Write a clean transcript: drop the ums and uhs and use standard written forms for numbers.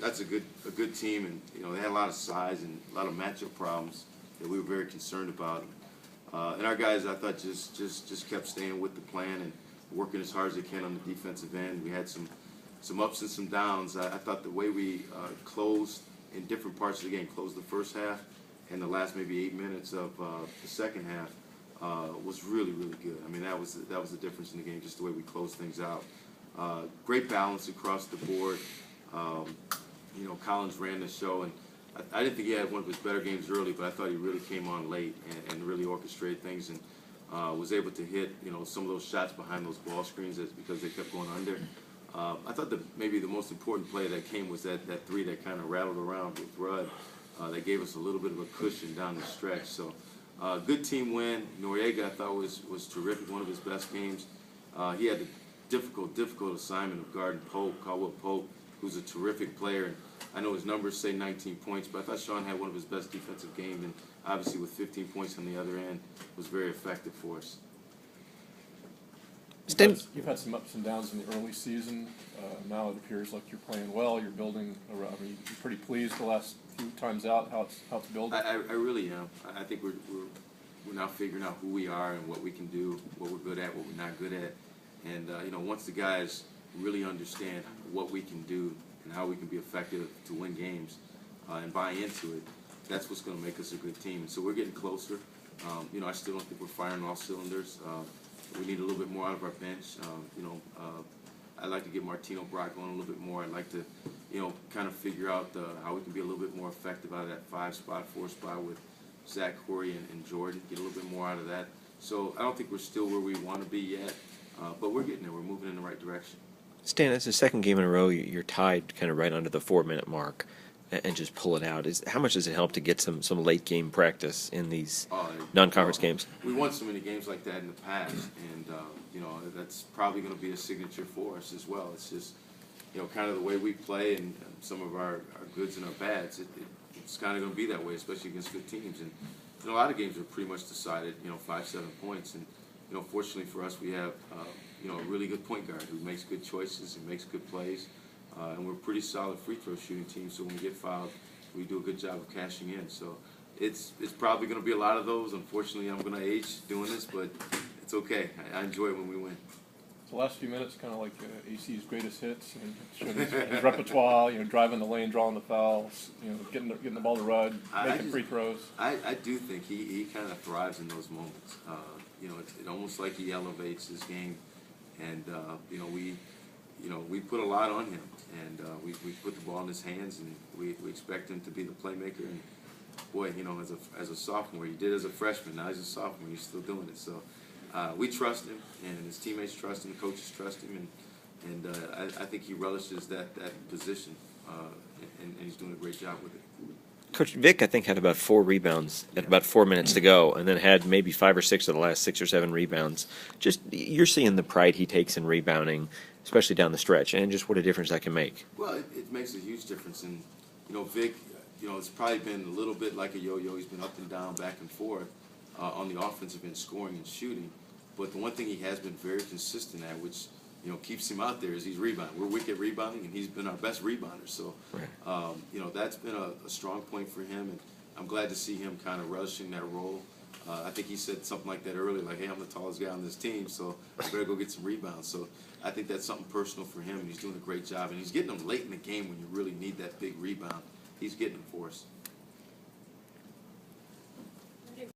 that's a good team, and they had a lot of size and a lot of matchup problems that we were very concerned about. And our guys, I thought, just kept staying with the plan and working as hard as they can on the defensive end. We had some ups and some downs. I thought the way we closed in different parts of the game, closed the first half and the last maybe 8 minutes of the second half was really, really good. I mean, that was the difference in the game, just the way we closed things out. Great balance across the board. Collins ran the show, and I didn't think he had one of his better games early, but I thought he really came on late and really orchestrated things and was able to hit some of those shots behind those ball screens because they kept going under. I thought maybe the most important play that came was that three that kind of rattled around with Rudd. That gave us a little bit of a cushion down the stretch. So good team win. Noriega, I thought, was terrific, one of his best games. He had the difficult assignment of guarding Caldwell Pope, who's a terrific player. And I know his numbers say 19 points, but I thought Sean had one of his best defensive games, and obviously with 15 points on the other end, was very effective for us. You've had some ups and downs in the early season. Now it appears like you're playing well. You're building. You're pretty pleased the last few times out how it's building. I really am. I think we're now figuring out who we are and what we can do, what we're good at, what we're not good at. And once the guys really understand what we can do and how we can be effective to win games and buy into it, that's what's going to make us a good team. And so we're getting closer. I still don't think we're firing all cylinders. We need a little bit more out of our bench. I'd like to get Martino Brock on a little bit more. I'd like to, kind of figure out how we can be a little bit more effective out of that 4 spot with Zach, Corey, and Jordan. Get a little bit more out of that. So I don't think we're still where we want to be yet, but we're getting there. We're moving in the right direction. Stan, it's the second game in a row you're tied kind of right under the 4-minute mark and just pull it out. How much does it help to get some late game practice in these non-conference games? We won so many games like that in the past, and that's probably going to be a signature for us as well. It's just kind of the way we play and some of our goods and our bads. It's kind of going to be that way, especially against good teams. And a lot of games are pretty much decided 5-7 points. And fortunately for us, we have a really good point guard who makes good choices and makes good plays. And we're a pretty solid free throw shooting team, so when we get fouled, we do a good job of cashing in. So it's probably going to be a lot of those. Unfortunately, I'm going to age doing this, but it's okay. I enjoy it when we win. The last few minutes, kind of like AC's greatest hits, and showing his repertoire, driving the lane, drawing the fouls, getting the ball to Rudd, making free throws. I do think he kind of thrives in those moments. It's almost like he elevates his game, and we put a lot on him, and we put the ball in his hands, and we expect him to be the playmaker. And boy, as a sophomore, he did as a freshman. Now he's a sophomore, he's still doing it. So we trust him, and his teammates trust him, the coaches trust him, and I think he relishes that position, and he's doing a great job with it. Coach Vic, I think, had about 4 rebounds at about 4 minutes to go, and then had maybe 5 or 6 of the last 6 or 7 rebounds. Just you're seeing the pride he takes in rebounding, especially down the stretch, and just what a difference that can make. Well, it makes a huge difference. And, Vic, it's probably been a little bit like a yo-yo. He's been up and down, back and forth on the offensive end, scoring and shooting. But the one thing he has been very consistent at, which, keeps him out there, is he's rebounding. We're weak at rebounding, and he's been our best rebounder. So, that's been a strong point for him, and I'm glad to see him kind of relishing that role. I think he said something like that earlier, like, hey, I'm the tallest guy on this team, so I better go get some rebounds. So I think that's something personal for him, and he's doing a great job. And he's getting them late in the game when you really need that big rebound. He's getting them for us.